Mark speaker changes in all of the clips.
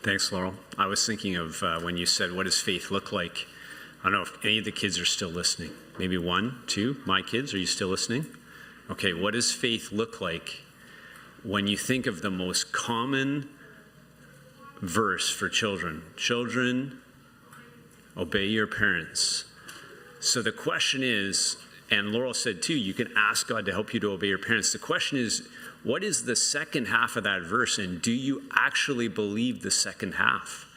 Speaker 1: Thanks, Laurel. I was thinking of when you said, what does faith look like? I don't know if any of the kids are still listening. Maybe one, two, my kids, are you still listening? Okay, what does faith look like when you think of the most common verse for children? Children, obey your parents. So the question is, and Laurel said too, you can ask God to help you to obey your parents. The question is, what is the second half of that verse, and do you actually believe the second half?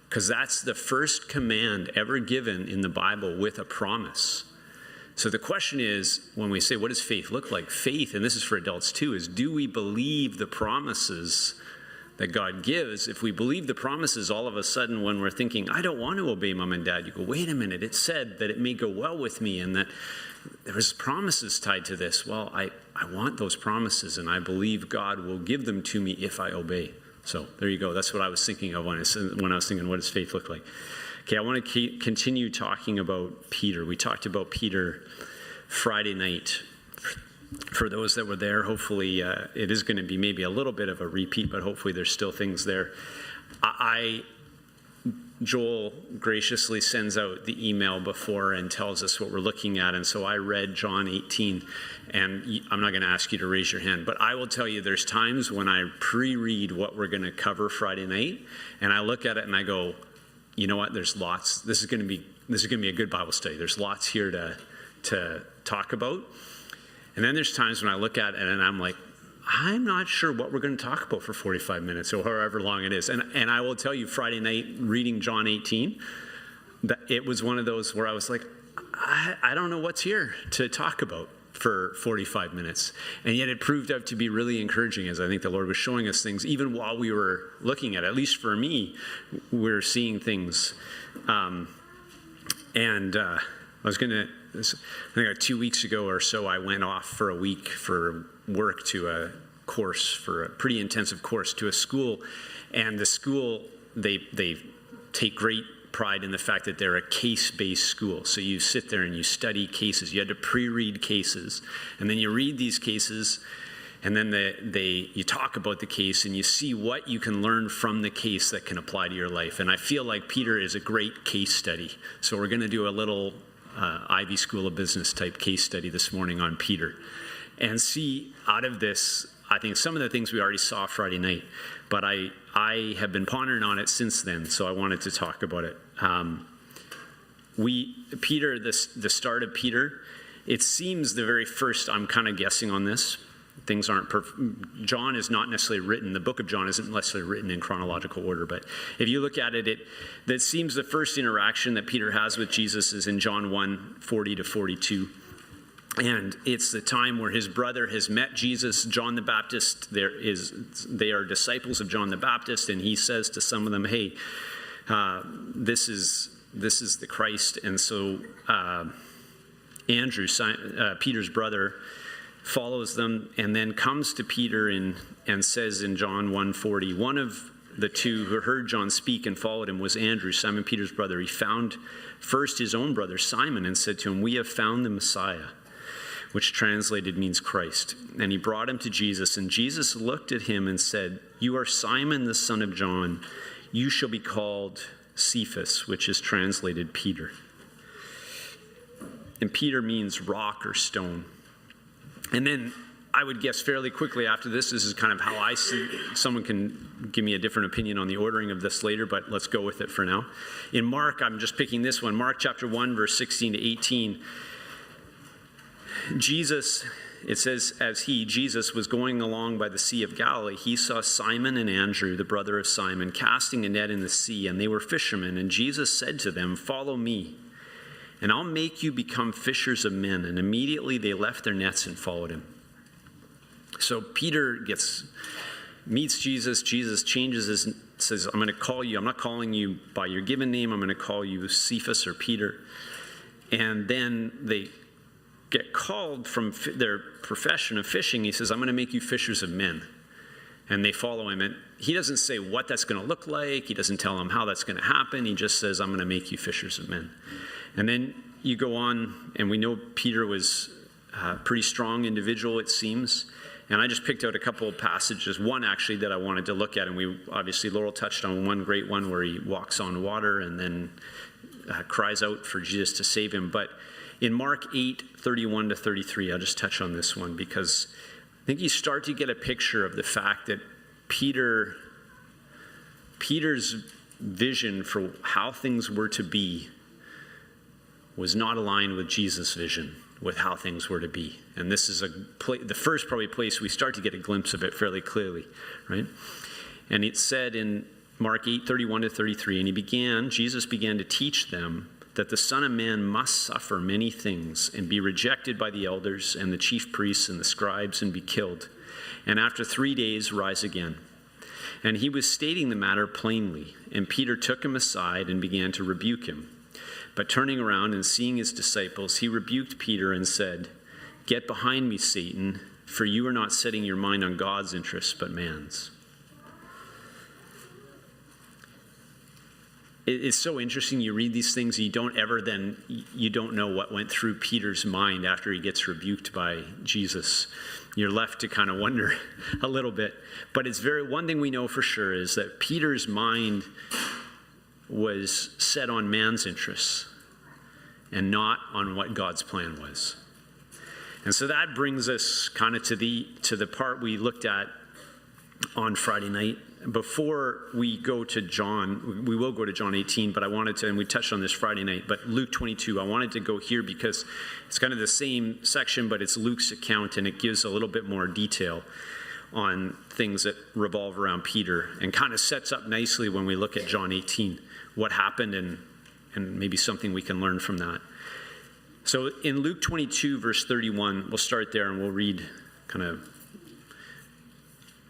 Speaker 1: Because that's the first command ever given in the Bible with a promise. So the question is, when we say, what does faith look like? Faith, and this is for adults too, is do we believe the promises that God gives? If we believe the promises, all of a sudden when we're thinking, I don't want to obey mom and dad, you go, wait a minute, it said that it may go well with me and that there was promises tied to this. Well, I want those promises, and I believe God will give them to me if I obey. So there you go. That's what I was thinking of when I was thinking, what does faith look like? Okay, I want to continue talking about Peter. We talked about Peter Friday night. For those that were there, hopefully it is going to be maybe a little bit of a repeat, but hopefully there's still things there. Joel graciously sends out the email before and tells us what we're looking at, and so I read John 18, and I'm not going to ask you to raise your hand, but I will tell you there's times when I pre-read what we're going to cover Friday night, and I look at it and I go, you know what, there's lots, this is going to be a good Bible study. There's lots here to talk about. And then there's times when I look at it and I'm like, I'm not sure what we're going to talk about for 45 minutes or however long it is. And I will tell you, Friday night, reading John 18, that it was one of those where I was like, I don't know what's here to talk about for 45 minutes. And yet it proved out to be really encouraging, as I think the Lord was showing us things, even while we were looking at it. At least for me, we're seeing things. I think 2 weeks ago or so, I went off for a week for work to a course, for a pretty intensive course to a school. And the school, they take great pride in the fact that they're a case-based school. So you sit there and you study cases. You had to pre-read cases. And then you read these cases, and then you talk about the case, and you see what you can learn from the case that can apply to your life. And I feel like Peter is a great case study. So we're going to do a little Ivy School of Business type case study this morning on Peter, and see out of this, I think some of the things we already saw Friday night, but I have been pondering on it since then, so I wanted to talk about it. Peter, the start of Peter, it seems the very first, I'm kind of guessing on this, things aren't perfect. John is not necessarily written, the book of John isn't necessarily written in chronological order, but if you look at it, that seems the first interaction that Peter has with Jesus is in John 1, 40 to 42. And it's the time where his brother has met Jesus, John the Baptist. They are disciples of John the Baptist, and he says to some of them, hey, this is the Christ. And so Andrew, Peter's brother, follows them and then comes to Peter and says in John 1:40, one of the two who heard John speak and followed him was Andrew, Simon Peter's brother. He found first his own brother Simon and said to him, we have found the Messiah, which translated means Christ. And he brought him to Jesus, and Jesus looked at him and said, you are Simon the son of John. You shall be called Cephas, which is translated Peter. And Peter means rock or stone. And then I would guess fairly quickly after this is kind of how I see, someone can give me a different opinion on the ordering of this later, but let's go with it for now. In Mark, I'm just picking this one, Mark chapter 1, verse 16 to 18. Jesus, it says, as Jesus was going along by the Sea of Galilee, he saw Simon and Andrew, the brother of Simon, casting a net in the sea, and they were fishermen. And Jesus said to them, follow me, and I'll make you become fishers of men. And immediately they left their nets and followed him. So Peter meets Jesus. Jesus says, I'm going to call you. I'm not calling you by your given name. I'm going to call you Cephas or Peter. And then they get called from their profession of fishing. He says, I'm going to make you fishers of men. And they follow him. And he doesn't say what that's going to look like. He doesn't tell them how that's going to happen. He just says, I'm going to make you fishers of men. And then you go on, and we know Peter was a pretty strong individual, it seems. And I just picked out a couple of passages, one actually that I wanted to look at, and Laurel touched on one great one where he walks on water and then cries out for Jesus to save him. But in Mark 8:31-33, I'll just touch on this one because I think you start to get a picture of the fact that Peter's vision for how things were to be was not aligned with Jesus' vision with how things were to be. And this is the first probably place we start to get a glimpse of it fairly clearly, right? And it said in Mark 8:31-33, and Jesus began to teach them that the Son of Man must suffer many things and be rejected by the elders and the chief priests and the scribes and be killed, and after 3 days rise again. And he was stating the matter plainly, and Peter took him aside and began to rebuke him. But turning around and seeing his disciples, he rebuked Peter and said, "Get behind me, Satan, for you are not setting your mind on God's interests, but man's." It's so interesting. You read these things, you don't know what went through Peter's mind after he gets rebuked by Jesus. You're left to kind of wonder a little bit. But one thing we know for sure is that Peter's mind was set on man's interests and not on what God's plan was. And so that brings us kind of to the part we looked at on Friday night. Before we go to John, we will go to John 18, but I wanted to, and we touched on this Friday night, but Luke 22, I wanted to go here because it's kind of the same section, but it's Luke's account, and it gives a little bit more detail on things that revolve around Peter and kind of sets up nicely when we look at John 18, what happened and maybe something we can learn from that. So in Luke 22, verse 31, we'll start there and we'll read kind of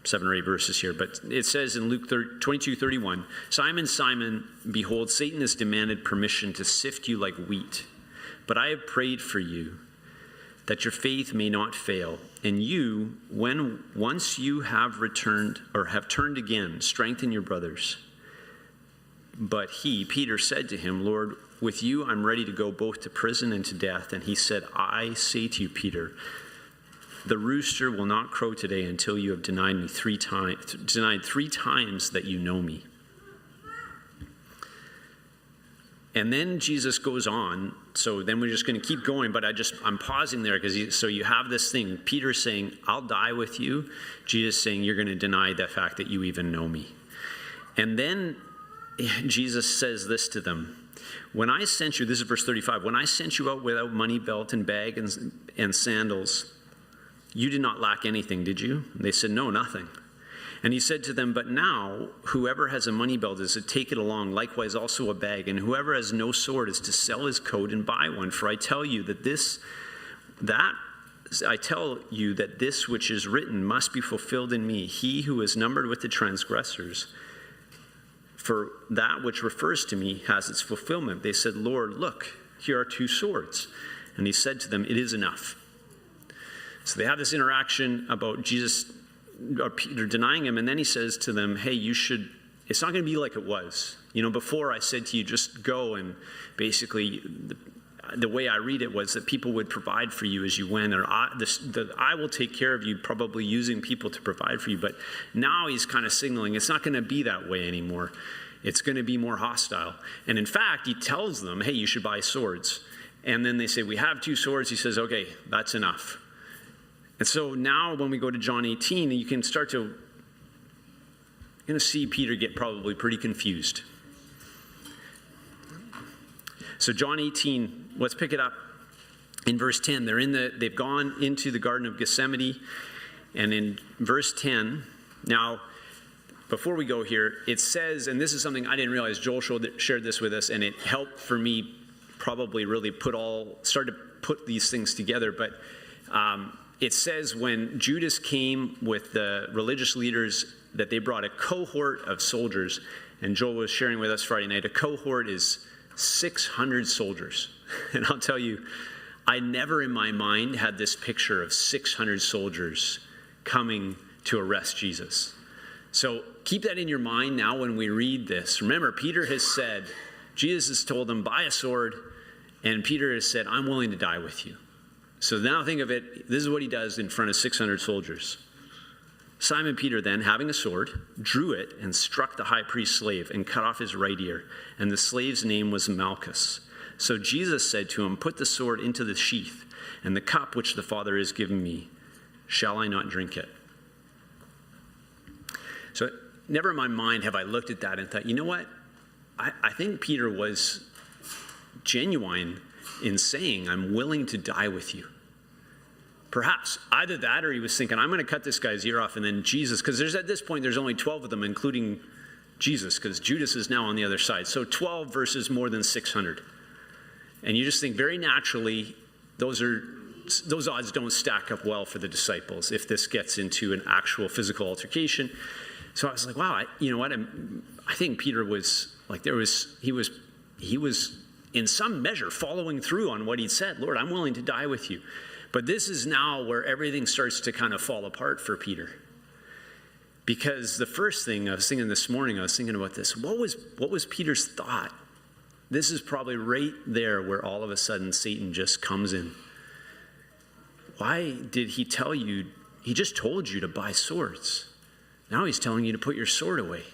Speaker 1: 7 or 8 verses here, but it says in Luke 22:31, "Simon, Simon, behold, Satan has demanded permission to sift you like wheat, but I have prayed for you that your faith may not fail. And you, when once you have returned or have turned again, strengthen your brothers." But he, Peter, said to him, "Lord, with you I'm ready to go both to prison and to death." And he said, "I say to you, Peter, the rooster will not crow today until you have denied 3 times that you know me." And then Jesus goes on. So then we're just going to keep going, but I'm pausing there because so you have this thing. Peter saying, "I'll die with you." Jesus saying, "You're going to deny the fact that you even know me." And then Jesus says this to them. "When I sent you," this is verse 35, "when I sent you out without money belt and bag and sandals, you did not lack anything, did you?" And they said, "No, nothing." And he said to them, "But now whoever has a money belt is to take it along, likewise also a bag, and whoever has no sword is to sell his coat and buy one. For I tell you that this which is written must be fulfilled in me. He who is numbered with the transgressors, for that which refers to me has its fulfillment." They said, "Lord, look, here are 2 swords." And he said to them, "It is enough." So they have this interaction about Jesus or Peter denying him, and then he says to them, "Hey, it's not going to be like it was. Before I said to you, just go," and basically the way I read it was that people would provide for you as you went, or I will take care of you, probably using people to provide for you. But now he's kind of signaling it's not going to be that way anymore. It's going to be more hostile. And in fact, he tells them, "Hey, you should buy swords." And then they say, "We have 2 swords." He says, "Okay, that's enough." And so now when we go to John 18, you can start to, you're going to see Peter get probably pretty confused. So John 18, let's pick it up in verse 10. They've gone into the Garden of Gethsemane, and in verse 10, now, before we go here, it says, and this is something I didn't realize, Joel shared this with us, and it helped for me probably really start to put these things together, but it says when Judas came with the religious leaders that they brought a cohort of soldiers, and Joel was sharing with us Friday night, a cohort is 600 soldiers. And I'll tell you, I never in my mind had this picture of 600 soldiers coming to arrest Jesus. So keep that in your mind now when we read this. Remember, Peter has said, Jesus has told him, buy a sword, and Peter has said, I'm willing to die with you. So now think of it, this is what he does in front of 600 soldiers. Simon Peter then, having a sword, drew it and struck the high priest's slave and cut off his right ear. And the slave's name was Malchus. So Jesus said to him, put the sword into the sheath, and the cup which the Father has given me, shall I not drink it? So never in my mind have I looked at that and thought, you know what? I think Peter was genuine in saying, I'm willing to die with you. Perhaps either that or he was thinking, I'm going to cut this guy's ear off, and then Jesus, because at this point there's only 12 of them, including Jesus, because Judas is now on the other side. So 12 versus more than 600. And you just think very naturally, those odds don't stack up well for the disciples if this gets into an actual physical altercation. So I was like, wow, you know what? I think Peter was like, he was in some measure following through on what he'd said. Lord, I'm willing to die with you. But this is now where everything starts to kind of fall apart for Peter. Because the first thing I was thinking this morning, I was thinking about this. What was Peter's thought? This is probably right there where all of a sudden Satan just comes in. Why did he tell you? He just told you to buy swords. Now he's telling you to put your sword away.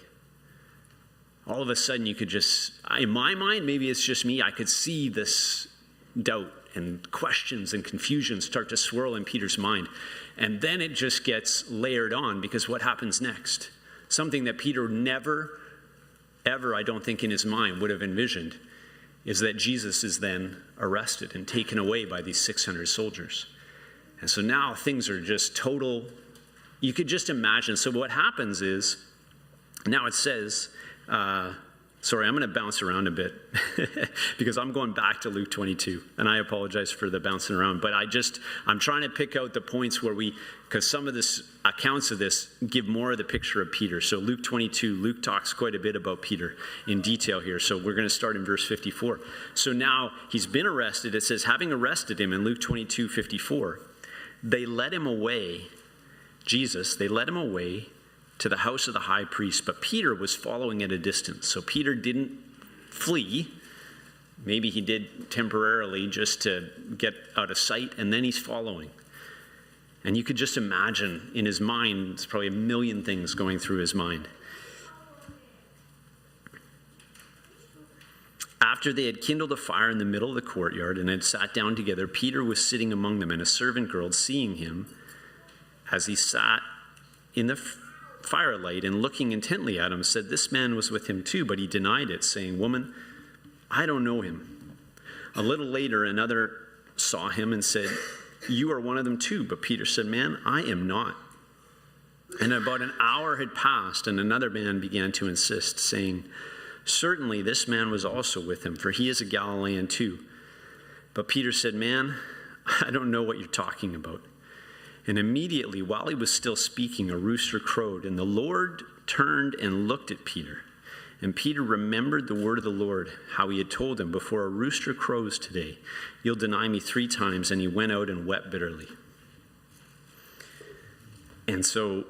Speaker 1: All of a sudden you could just, in my mind, maybe it's just me, I could see this doubt and questions and confusion start to swirl in Peter's mind. And then it just gets layered on, because what happens next? Something that Peter never, ever, I don't think in his mind would have envisioned, is that Jesus is then arrested and taken away by these 600 soldiers. And so now things are just total, you could just imagine. So what happens is, now it says, sorry, I'm going to bounce around a bit because I'm going back to Luke 22, and I apologize for the bouncing around, but I'm trying to pick out the points where because some of this accounts of this give more of the picture of Peter. So Luke 22, Luke talks quite a bit about Peter in detail here. So we're going to start in verse 54. So now he's been arrested. It says, having arrested him in Luke 22, 54, they led him away, they led him away to the house of the high priest, but Peter was following at a distance. So Peter didn't flee. Maybe he did temporarily just to get out of sight, and then he's following. And you could just imagine in his mind, there's probably a million things going through his mind. After they had kindled a fire in the middle of the courtyard and had sat down together, Peter was sitting among them, and a servant girl, seeing him as he sat in the firelight and looking intently at him, said, this man was with him too, but he denied it, saying, woman, I don't know him. A little later, another saw him and said, you are one of them too. But Peter said, man, I am not. And about an hour had passed, and another man began to insist, saying, certainly this man was also with him, for he is a Galilean too. But Peter said, man, I don't know what you're talking about. And immediately, while he was still speaking, a rooster crowed, and the Lord turned and looked at Peter. And Peter remembered the word of the Lord, how he had told him, before a rooster crows today, you'll deny me 3 times. And he went out and wept bitterly. And so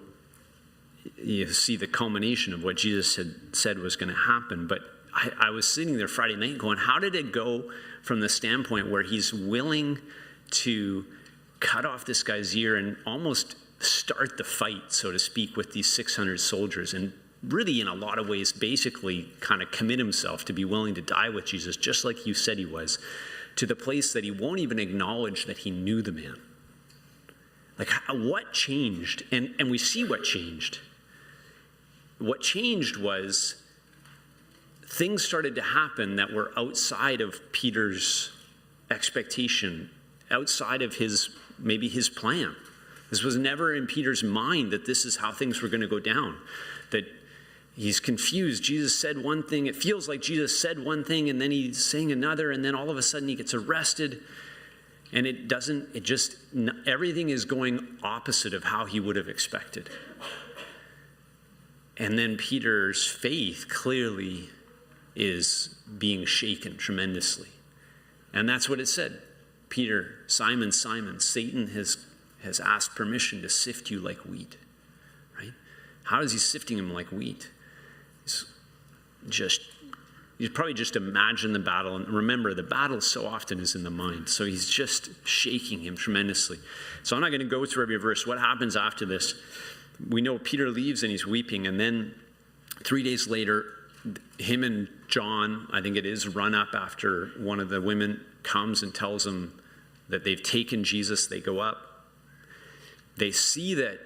Speaker 1: you see the culmination of what Jesus had said was going to happen. But I was sitting there Friday night going, how did it go from the standpoint where he's willing to cut off this guy's ear and almost start the fight, so to speak, with these 600 soldiers, and really in a lot of ways basically kind of commit himself to be willing to die with Jesus, just like you said he was, to the place that he won't even acknowledge that he knew the man. Like, what changed? And we see what changed. What changed was things started to happen that were outside of Peter's expectation, outside of maybe his plan. This was never in Peter's mind that this is how things were going to go down, that he's confused. Jesus said one thing. It feels like Jesus said one thing, and then he's saying another, and then all of a sudden he gets arrested, and everything is going opposite of how he would have expected. And then Peter's faith clearly is being shaken tremendously. And that's what it said. Peter, Simon, Simon, Satan has asked permission to sift you like wheat, right? How is he sifting him like wheat? You probably just imagine the battle. And remember, the battle so often is in the mind. So he's just shaking him tremendously. So I'm not going to go through every verse. What happens after this? we know Peter leaves and he's weeping, and then 3 days later, him and John, I think it is, run up after one of the women comes and tells them that they've taken Jesus. They go up. They see that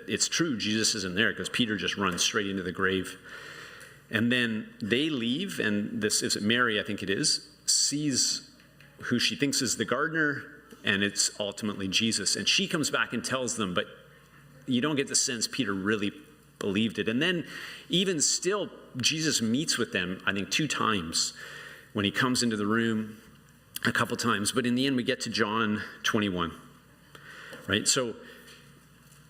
Speaker 1: it's true, Jesus isn't there, because Peter just runs straight into the grave. And then they leave, and this is Mary, I think it is, sees who she thinks is the gardener, and it's ultimately Jesus. And she comes back and tells them, but you don't get the sense Peter really believed it. And then even still, Jesus meets with them, I think 2 times, when he comes into the room, a couple times. But in the end, we get to John 21, right? So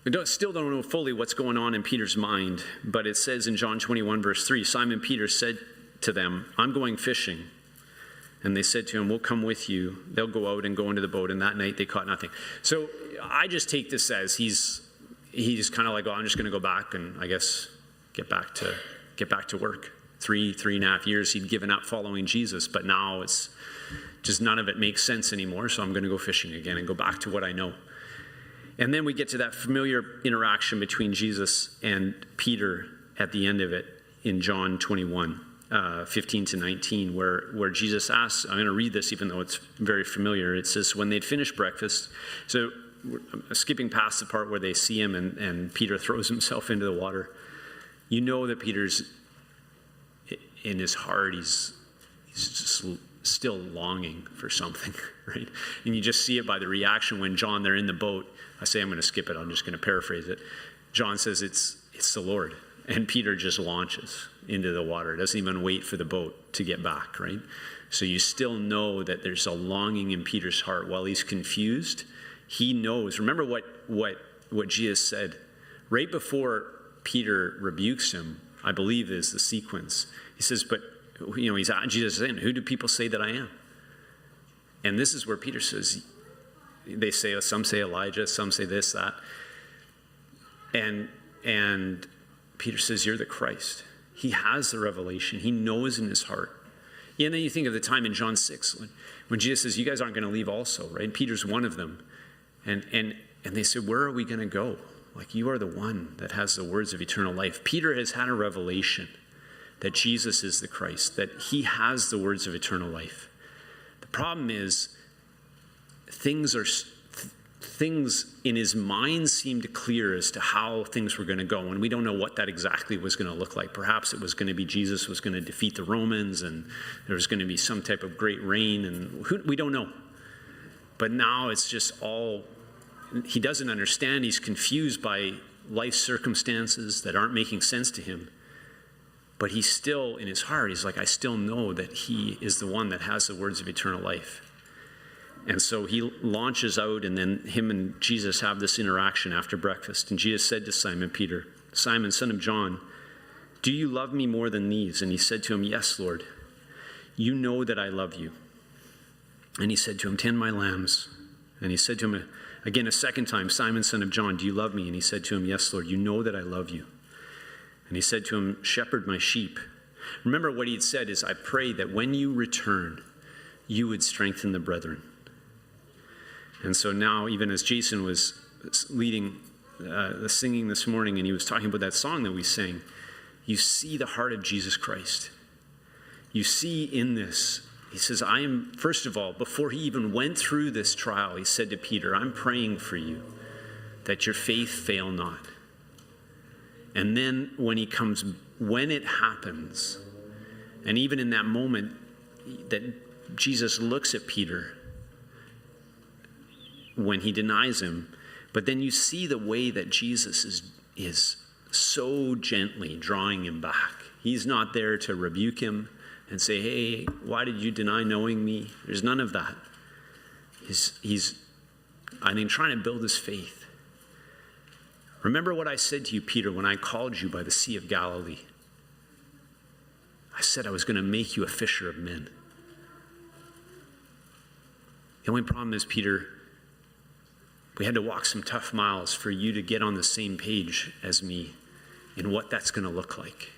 Speaker 1: we still don't know fully what's going on in Peter's mind, but it says in John 21, verse 3, Simon Peter said to them, I'm going fishing. And they said to him, we'll come with you. They'll go out and go into the boat, and that night they caught nothing. So I just take this as he's kind of like, oh, I'm just going to go back and I guess get back to work. 3.5 years he'd given up following Jesus, but now it's just none of it makes sense anymore, so I'm going to go fishing again and go back to what I know. And then we get to that familiar interaction between Jesus and Peter at the end of it in John 21, 15 to 19, where Jesus asks, I'm going to read this even though it's very familiar. It says, when they'd finished breakfast, so skipping past the part where they see him and Peter throws himself into the water, you know that Peter's, in his heart, he's just still longing for something, right? And you just see it by the reaction when John, they're in the boat. I say I'm going to skip it. I'm just going to paraphrase it. John says it's the Lord. And Peter just launches into the water. Doesn't even wait for the boat to get back, right? So you still know that there's a longing in Peter's heart. While he's confused, he knows. Remember what Jesus said right before Peter rebukes him, I believe is the sequence. He says, but, Jesus is saying, who do people say that I am? And this is where Peter says, some say Elijah, some say this, that. And Peter says, you're the Christ. He has the revelation. He knows in his heart. And then you think of the time in John 6 when Jesus says, you guys aren't going to leave also, right? Peter's one of them. And they said, where are we going to go? Like, you are the one that has the words of eternal life. Peter has had a revelation that Jesus is the Christ, that he has the words of eternal life. The problem is things in his mind seemed clear as to how things were going to go, and we don't know what that exactly was going to look like. Perhaps it was going to be Jesus was going to defeat the Romans, and there was going to be some type of great reign, and we don't know. But now it's just all, he doesn't understand. He's confused by life circumstances that aren't making sense to him. But he's still, in his heart, he's like, I still know that he is the one that has the words of eternal life. And so he launches out, and then him and Jesus have this interaction after breakfast. And Jesus said to Simon Peter, Simon, son of John, do you love me more than these? And he said to him, yes, Lord. You know that I love you. And he said to him, tend my lambs. And he said to him again a second time, Simon, son of John, do you love me? And he said to him, yes, Lord, you know that I love you. And he said to him, shepherd my sheep. Remember what he had said is, I pray that when you return, you would strengthen the brethren. And so now, even as Jason was leading the singing this morning, and he was talking about that song that we sang, you see the heart of Jesus Christ. You see in this, he says, I am, first of all, before he even went through this trial, he said to Peter, I'm praying for you that your faith fail not. And then when it happens, and even in that moment that Jesus looks at Peter when he denies him, but then you see the way that Jesus is so gently drawing him back. He's not there to rebuke him and say, hey, why did you deny knowing me? There's none of that. He's I think, trying to build his faith. Remember what I said to you, Peter, when I called you by the Sea of Galilee. I said I was going to make you a fisher of men. The only problem is, Peter, we had to walk some tough miles for you to get on the same page as me in what that's going to look like.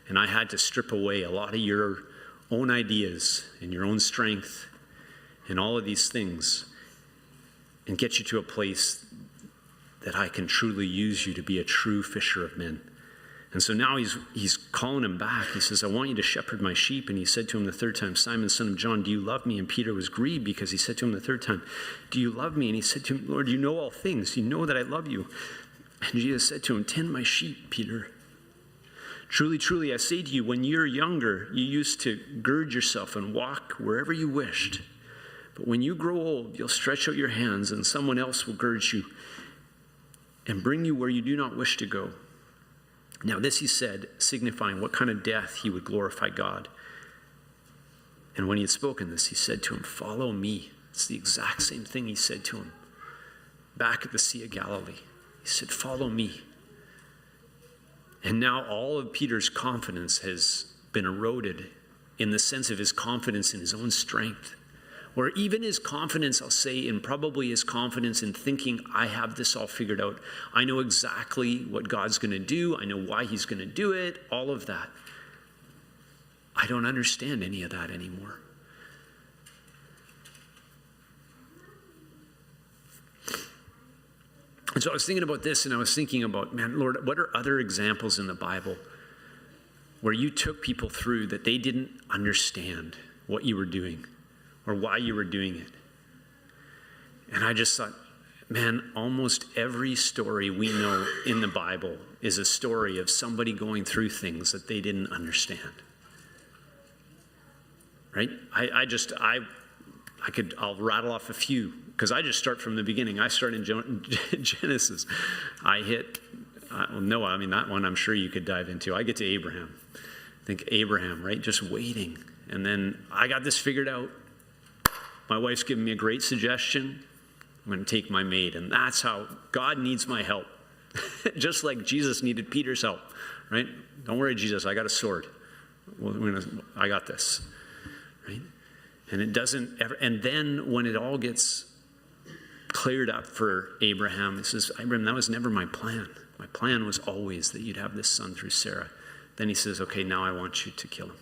Speaker 1: And I had to strip away a lot of your own ideas and your own strength and all of these things and get you to a place that I can truly use you to be a true fisher of men. And so now he's calling him back. He says, I want you to shepherd my sheep. And he said to him the third time, Simon, son of John, do you love me? And Peter was grieved because he said to him the third time, do you love me? And he said to him, Lord, you know all things. You know that I love you. And Jesus said to him, tend my sheep, Peter. Truly, truly, I say to you, when you're younger, you used to gird yourself and walk wherever you wished. But when you grow old, you'll stretch out your hands and someone else will gird you and bring you where you do not wish to go. Now this he said, signifying what kind of death he would glorify God. And when he had spoken this, he said to him, follow me. It's the exact same thing he said to him back at the Sea of Galilee. He said, follow me. And now all of Peter's confidence has been eroded in the sense of his confidence in his own strength. Or even his confidence, I'll say, and probably his confidence in thinking, I have this all figured out. I know exactly what God's going to do. I know why he's going to do it, all of that. I don't understand any of that anymore. And so I was thinking about this, and I was thinking about, man, Lord, what are other examples in the Bible where you took people through that they didn't understand what you were doing? Or why you were doing it. And I just thought, man, almost every story we know in the Bible is a story of somebody going through things that they didn't understand. Right? I'll rattle off a few, because I just start from the beginning. I start in Genesis. Noah, that one I'm sure you could dive into. I get to Abraham. I think Abraham, right? Just waiting. And then I got this figured out. My wife's given me a great suggestion. I'm going to take my maid. And that's how God needs my help. Just like Jesus needed Peter's help, right? Don't worry, Jesus, I got a sword. I got this, right? And it doesn't ever, and then when it all gets cleared up for Abraham, he says, Abraham, that was never my plan. My plan was always that you'd have this son through Sarah. Then he says, okay, now I want you to kill him.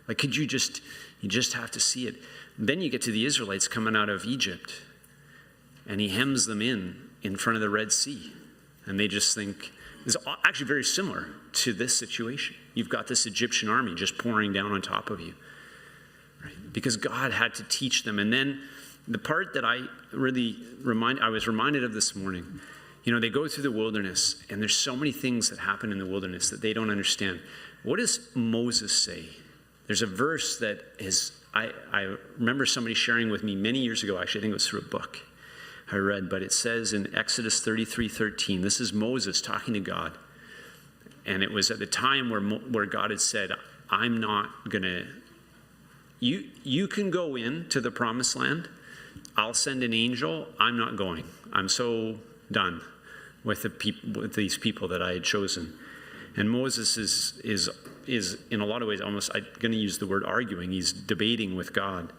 Speaker 1: Like, you just have to see it. Then you get to the Israelites coming out of Egypt, and he hems them in front of the Red Sea. And they just think, it's actually very similar to this situation. You've got this Egyptian army just pouring down on top of you. Right? Because God had to teach them. And then the part that I was reminded of this morning, they go through the wilderness, and there's so many things that happen in the wilderness that they don't understand. What does Moses say? There's a verse that is, I remember somebody sharing with me many years ago. Actually, I think it was through a book I read, but it says in Exodus 33:13, this is Moses talking to God. And it was at the time where God had said, I'm not going to, you can go into the promised land. I'll send an angel. I'm not going. I'm so done with with these people that I had chosen. And Moses is in a lot of ways almost, I'm going to use the word arguing. He's debating with God.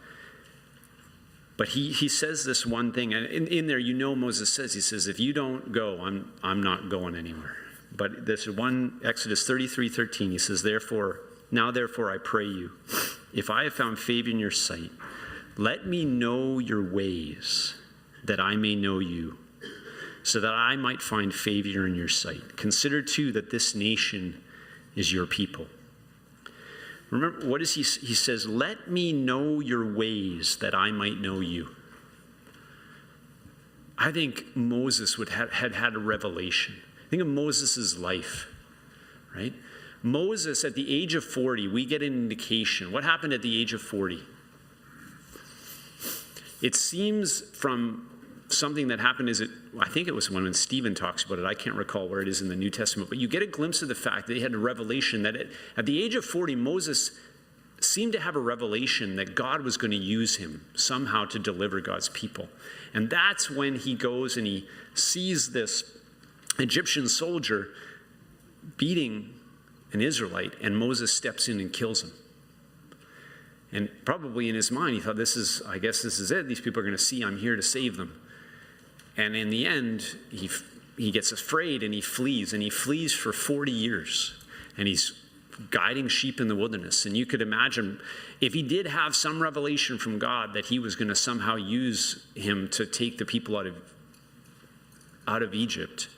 Speaker 1: But he says this one thing, and in there, Moses says, he says, if you don't go, I'm not going anywhere. But this one, Exodus 33:13, he says, therefore I pray you, if I have found favor in your sight, let me know your ways, that I may know you, so that I might find favor in your sight. Consider too that this nation is your people. Remember, what is he says, let me know your ways that I might know you. I think Moses had a revelation. Think of Moses' life, right? Moses, at the age of 40, we get an indication. What happened at the age of 40? It seems from something that happened, I think it was when Stephen talks about it. I can't recall where it is in the New Testament, but you get a glimpse of the fact that he had a revelation that at the age of 40, Moses seemed to have a revelation that God was going to use him somehow to deliver God's people. And that's when he goes and he sees this Egyptian soldier beating an Israelite, and Moses steps in and kills him. And probably in his mind, he thought, I guess this is it. These people are going to see I'm here to save them. And in the end, he gets afraid and he flees for 40 years. And he's guiding sheep in the wilderness. And you could imagine if he did have some revelation from God that he was going to somehow use him to take the people out of out of Egypt,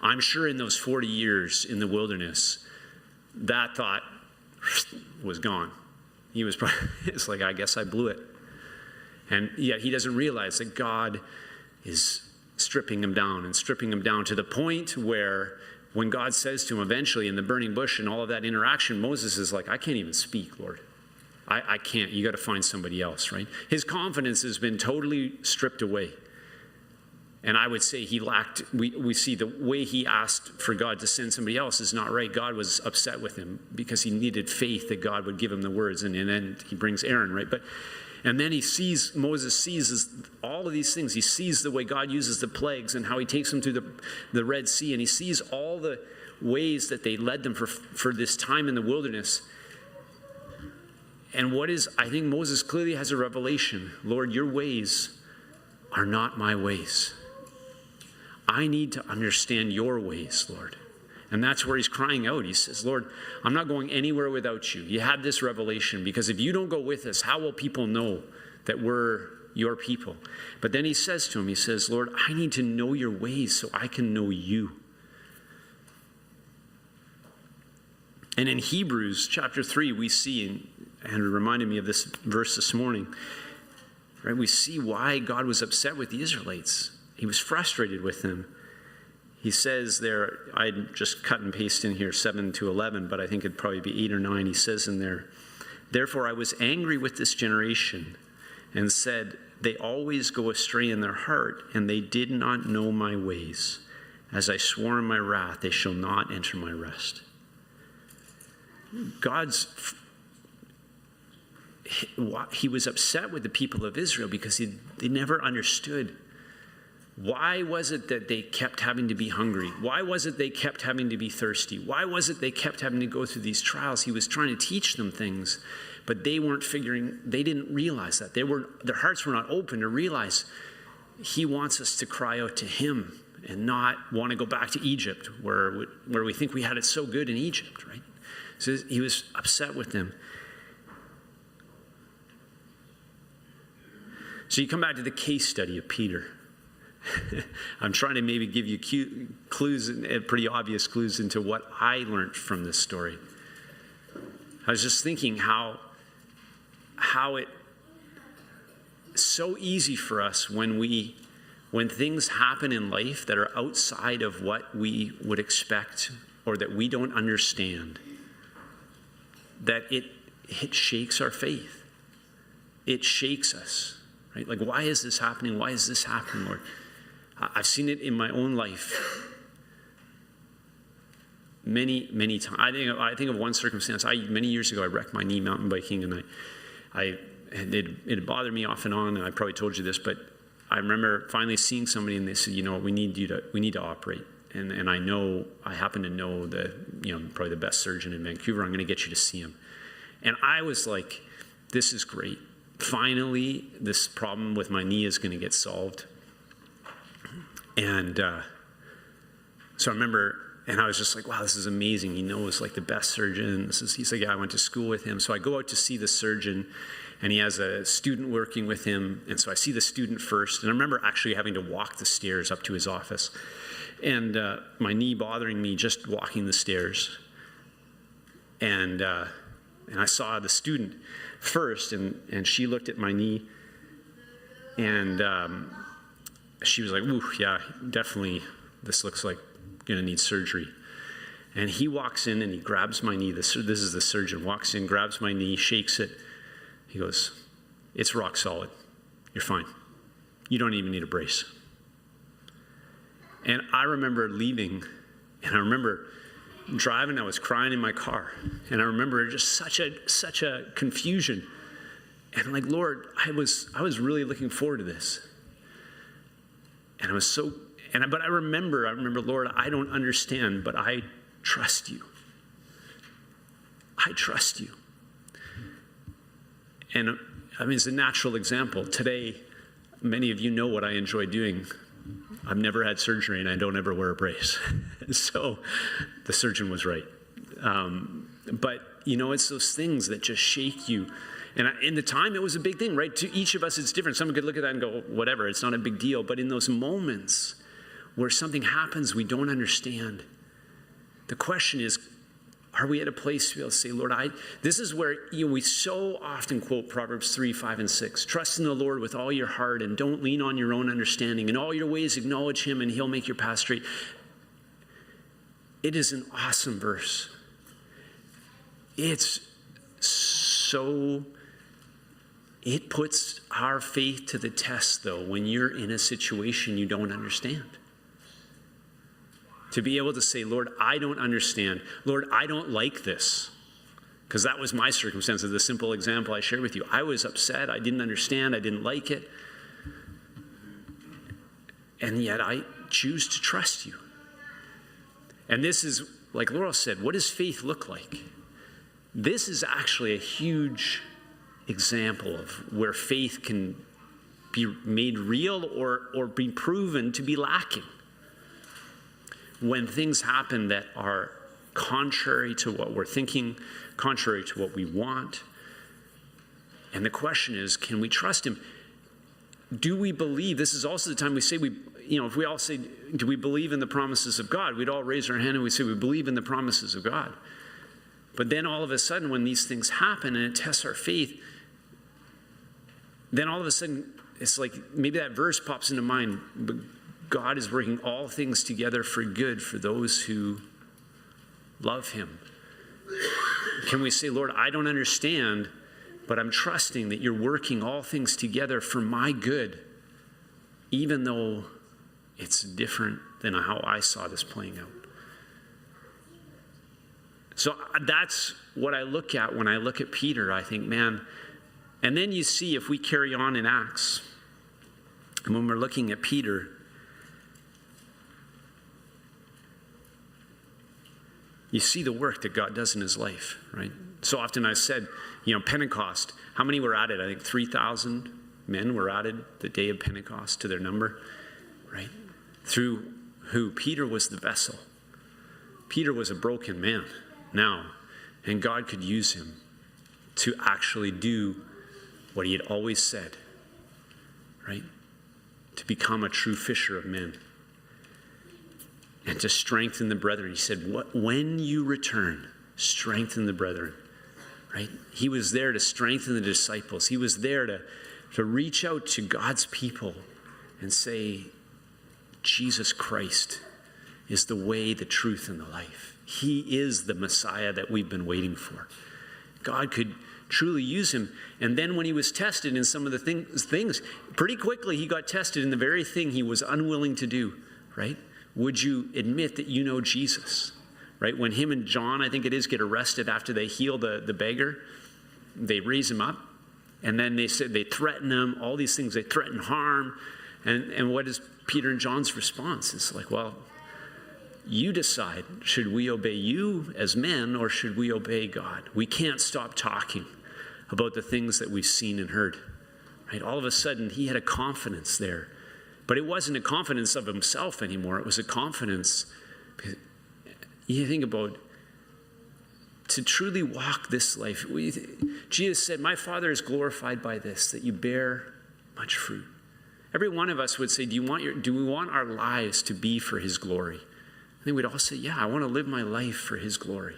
Speaker 1: I'm sure in those 40 years in the wilderness, that thought was gone. He was probably, it's like, I guess I blew it. And yet he doesn't realize that God is stripping him down and stripping him down to the point where when God says to him eventually in the burning bush and all of that interaction, Moses is like, I can't even speak, Lord. I can't. You got to find somebody else, right? His confidence has been totally stripped away. And I would say he lacked, we see the way he asked for God to send somebody else is not right. God was upset with him because he needed faith that God would give him the words. And then he brings Aaron, right? And then Moses sees all of these things. He sees the way God uses the plagues and how he takes them through the Red Sea. And he sees all the ways that they led them for this time in the wilderness. And I think Moses clearly has a revelation. Lord, your ways are not my ways. I need to understand your ways, Lord. And that's where he's crying out. He says, Lord, I'm not going anywhere without you. You had this revelation, because if you don't go with us, how will people know that we're your people? But then he says to him, he says, Lord, I need to know your ways so I can know you. And in Hebrews chapter 3, we see, and it reminded me of this verse this morning, right? We see why God was upset with the Israelites. He was frustrated with them. He says there, I just cut and paste in here 7 to 11, but I think it'd probably be 8 or 9. He says in there, therefore I was angry with this generation and said, they always go astray in their heart, and they did not know my ways. As I swore in my wrath, they shall not enter my rest. He was upset with the people of Israel because they never understood. Why was it that they kept having to be hungry? Why was it they kept having to be thirsty? Why was it they kept having to go through these trials? He was trying to teach them things, but they didn't realize that. Their hearts were not open to realize he wants us to cry out to him and not want to go back to Egypt, where we think we had it so good in Egypt, right? So he was upset with them. So you come back to the case study of Peter. I'm trying to maybe give you clues, pretty obvious clues into what I learned from this story. I was just thinking how it's so easy for us when things happen in life that are outside of what we would expect or that we don't understand, that it shakes our faith. It shakes us, right? Like, why is this happening? Why is this happening, Lord? I've seen it in my own life many, many times. I think of one circumstance. Many years ago, I wrecked my knee mountain biking, and it bothered me off and on. And I probably told you this, but I remember finally seeing somebody, and they said, "You know, we need to operate." And I happen to know probably the best surgeon in Vancouver. I'm going to get you to see him. And I was like, "This is great. Finally, this problem with my knee is going to get solved." And so I remember, and I was just like, wow, this is amazing. He knows like the best surgeon. He's the guy I went to school with him. So I go out to see the surgeon, and he has a student working with him. And so I see the student first. And I remember actually having to walk the stairs up to his office. And my knee bothering me just walking the stairs. And I saw the student first, and she looked at my knee, and she was like, ooh, yeah, definitely, this looks like going to need surgery. And he walks in and he grabs my knee. This is the surgeon, walks in, grabs my knee, shakes it. He goes, it's rock solid. You're fine. You don't even need a brace. And I remember leaving, and I remember driving, I was crying in my car. And I remember just such a confusion. And I'm like, Lord, I was really looking forward to this. And I was but I remember, Lord, I don't understand, but I trust you. I trust you. And I mean, it's a natural example. Today, many of you know what I enjoy doing. I've never had surgery, and I don't ever wear a brace. So the surgeon was right. But, it's those things that just shake you. And in the time, it was a big thing, right? To each of us, it's different. Someone could look at that and go, whatever, it's not a big deal. But in those moments where something happens we don't understand. The question is, are we at a place to be able to say, Lord, this is where we so often quote Proverbs 3, 5, and 6. Trust in the Lord with all your heart and don't lean on your own understanding. In all your ways acknowledge him and he'll make your path straight. It is an awesome verse. It puts our faith to the test, though, when you're in a situation you don't understand. To be able to say, Lord, I don't understand. Lord, I don't like this. Because that was my circumstance of the simple example I shared with you. I was upset. I didn't understand. I didn't like it. And yet I choose to trust you. And this is, like Laurel said, what does faith look like? This is actually a huge example of where faith can be made real or be proven to be lacking. When things happen that are contrary to what we're thinking, contrary to what we want. And the question is, can we trust him? Do we believe? This is also the time we say if we all say, do we believe in the promises of God? We'd all raise our hand and we say we believe in the promises of God. But then all of a sudden when these things happen and it tests our faith, then all of a sudden it's like maybe that verse pops into mind, but God is working all things together for good for those who love him. Can we say, Lord, I don't understand, but I'm trusting that you're working all things together for my good, even though it's different than how I saw this playing out. So that's what I look at when I look at Peter. I think, man, and then you see if we carry on in Acts, and when we're looking at Peter, you see the work that God does in his life, right? So often I've said, Pentecost, how many were added? I think 3,000 men were added the day of Pentecost to their number, right? Through who? Peter was the vessel. Peter was a broken man now, and God could use him to actually do what he had always said, right? To become a true fisher of men. And to strengthen the brethren. He said, when you return, strengthen the brethren. Right? He was there to strengthen the disciples. He was there to reach out to God's people and say, Jesus Christ is the way, the truth, and the life. He is the Messiah that we've been waiting for. God could truly use him. And then when he was tested in some of the things, pretty quickly he got tested in the very thing he was unwilling to do, right? Would you admit that you know Jesus? Right? When him and John, I think it is, get arrested after they heal the beggar, they raise him up. And then they said they threaten him, all these things, they threaten harm. And what is Peter and John's response? It's like, well, you decide, should we obey you as men or should we obey God? We can't stop talking about the things that we've seen and heard. Right? All of a sudden, he had a confidence there. But it wasn't a confidence of himself anymore. It was a confidence. You think about to truly walk this life. Jesus said, my Father is glorified by this, that you bear much fruit. Every one of us would say, do we want our lives to be for his glory? I think we'd all say, yeah, I want to live my life for his glory.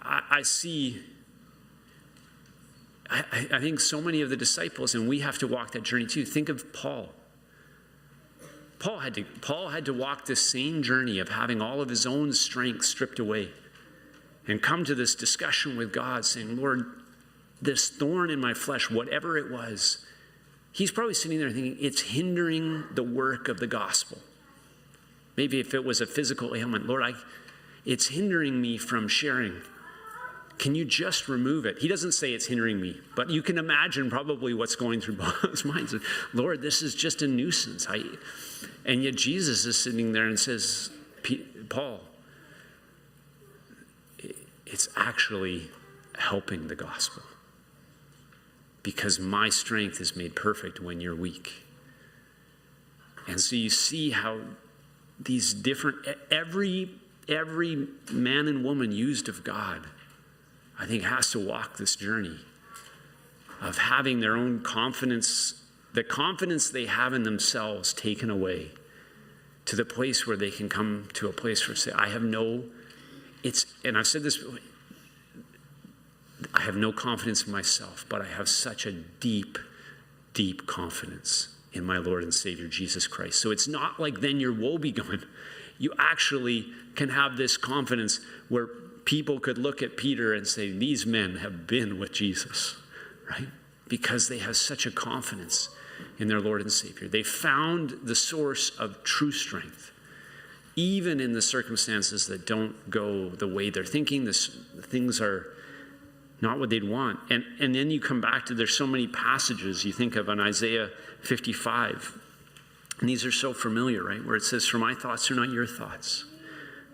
Speaker 1: I see... I think so many of the disciples, and we have to walk that journey too. Think of Paul. Paul had to walk this same journey of having all of his own strength stripped away and come to this discussion with God saying, Lord, this thorn in my flesh, whatever it was, he's probably sitting there thinking, it's hindering the work of the gospel. Maybe if it was a physical ailment, Lord, it's hindering me from sharing. Can you just remove it? He doesn't say it's hindering me, but you can imagine probably what's going through Paul's mind. Lord, this is just a nuisance. And yet Jesus is sitting there and says, Paul, it's actually helping the gospel because my strength is made perfect when you're weak. And so you see how these different, every man and woman used of God, I think, has to walk this journey of having their own confidence the confidence they have in themselves taken away, to the place where they can come to a place where say, and I've said this, I have no confidence in myself, but I have such a deep, deep confidence in my Lord and Savior, Jesus Christ. So it's not like then your woe be gone. You actually can have this confidence where people could look at Peter and say, these men have been with Jesus, right? Because they have such a confidence in their Lord and Savior. They found the source of true strength, even in the circumstances that don't go the way they're thinking. Things are not what they'd want. And then you come back to, there's so many passages you think of on Isaiah 55. And these are so familiar, right? Where it says, for my thoughts are not your thoughts,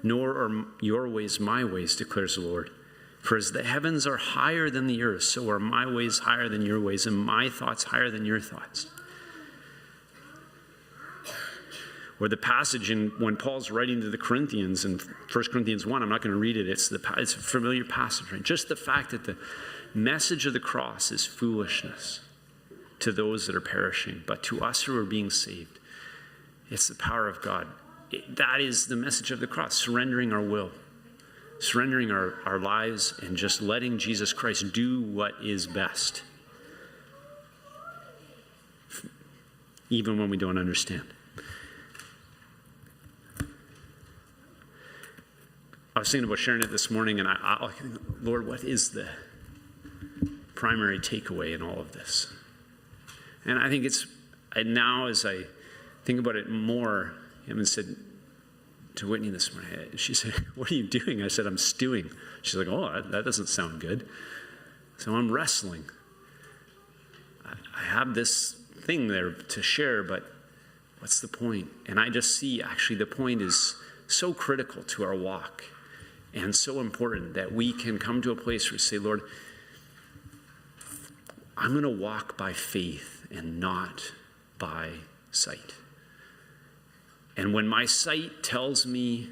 Speaker 1: nor are your ways my ways, declares the Lord. For as the heavens are higher than the earth, so are my ways higher than your ways, and my thoughts higher than your thoughts. Or the passage when Paul's writing to the Corinthians in 1 Corinthians 1, I'm not going to read it, it's a familiar passage, right? Just the fact that the message of the cross is foolishness to those that are perishing, but to us who are being saved, it's the power of God. That is the message of the cross, surrendering our will, surrendering our lives, and just letting Jesus Christ do what is best, even when we don't understand. I was thinking about sharing it this morning, and I Lord, what is the primary takeaway in all of this? And I think now as I think about it more, I even said to Whitney this morning, she said, what are you doing? I said, I'm stewing. She's like, oh, that doesn't sound good. So I'm wrestling. I have this thing there to share, but what's the point? And I just see, actually, the point is so critical to our walk and so important that we can come to a place where we say, Lord, I'm going to walk by faith and not by sight. And when my sight tells me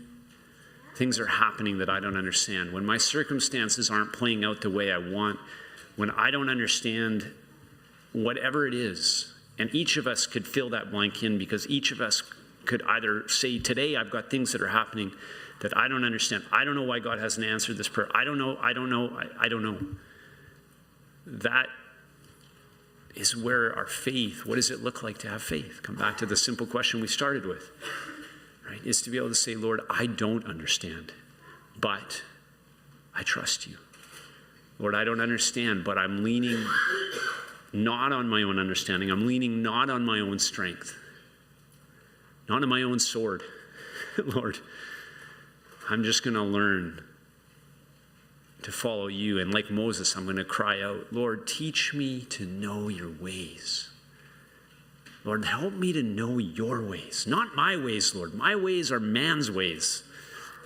Speaker 1: things are happening that I don't understand, when my circumstances aren't playing out the way I want, when I don't understand whatever it is, and each of us could fill that blank in, because each of us could either say, today I've got things that are happening that I don't understand. I don't know why God hasn't answered this prayer. I don't know. That is where our faith, what does it look like to have faith? Come back to the simple question we started with, right? Is to be able to say, Lord, I don't understand, but I trust you. Lord, I don't understand, but I'm leaning not on my own understanding. I'm leaning not on my own strength, not on my own sword. Lord, I'm just going to learn to follow you. And like Moses, I'm going to cry out, Lord, teach me to know your ways. Lord, help me to know your ways, not my ways, Lord. My ways are man's ways.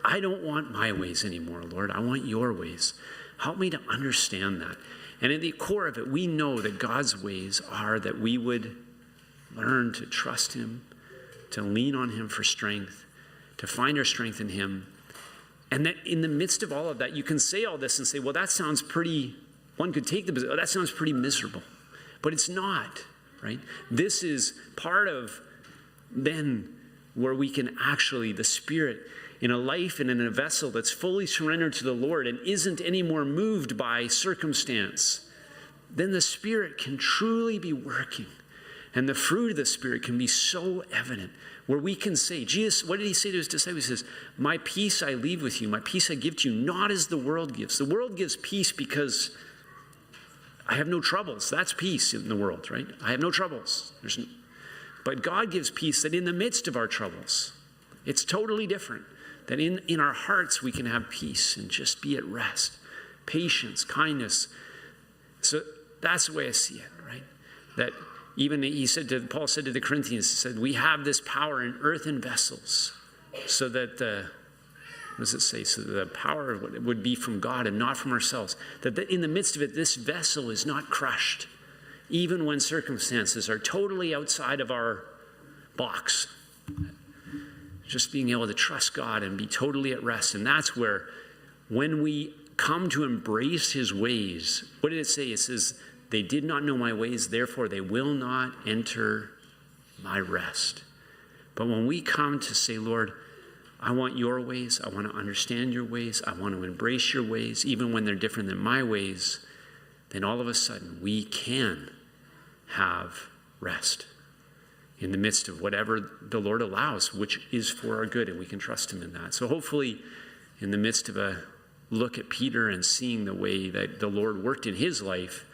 Speaker 1: I don't want my ways anymore, Lord. I want your ways. Help me to understand that. And at the core of it, we know that God's ways are that we would learn to trust him, to lean on him for strength, to find our strength in him. And that in the midst of all of that, you can say all this and say, well, that sounds pretty, one could take that sounds pretty miserable. But it's not, right? This is part of then where we can actually, the Spirit, in a life and in a vessel that's fully surrendered to the Lord and isn't any more moved by circumstance, then the Spirit can truly be working. And the fruit of the Spirit can be so evident, where we can say, Jesus, what did he say to his disciples? He says, my peace I leave with you, my peace I give to you, not as the world gives. The world gives peace because I have no troubles. That's peace in the world, right? I have no troubles. But God gives peace that in the midst of our troubles, it's totally different. That in our hearts we can have peace and just be at rest. Patience, kindness. So that's the way I see it, right? That even Paul said to the Corinthians, he said, we have this power in earthen vessels so that what does it say? So the power would be from God and not from ourselves. That in the midst of it, this vessel is not crushed, even when circumstances are totally outside of our box. Just being able to trust God and be totally at rest. And that's where, when we come to embrace his ways, what did it say? It says, They did not know my ways, therefore they will not enter my rest. But when we come to say, Lord, I want your ways, I want to understand your ways, I want to embrace your ways, even when they're different than my ways, then all of a sudden we can have rest in the midst of whatever the Lord allows, which is for our good, and we can trust him in that. So hopefully, in the midst of a look at Peter and seeing the way that the Lord worked in his life,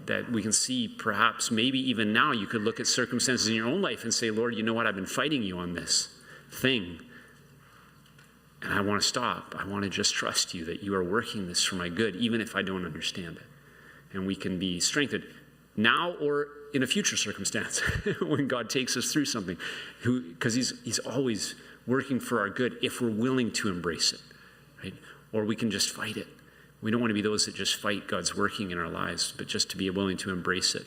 Speaker 1: that we can see perhaps maybe even now you could look at circumstances in your own life and say, Lord, you know what? I've been fighting you on this thing, and I want to stop. I want to just trust you that you are working this for my good, even if I don't understand it. And we can be strengthened now or in a future circumstance when God takes us through something, because he's always working for our good if we're willing to embrace it, right? Or we can just fight it. We don't want to be those that just fight God's working in our lives, but just to be willing to embrace it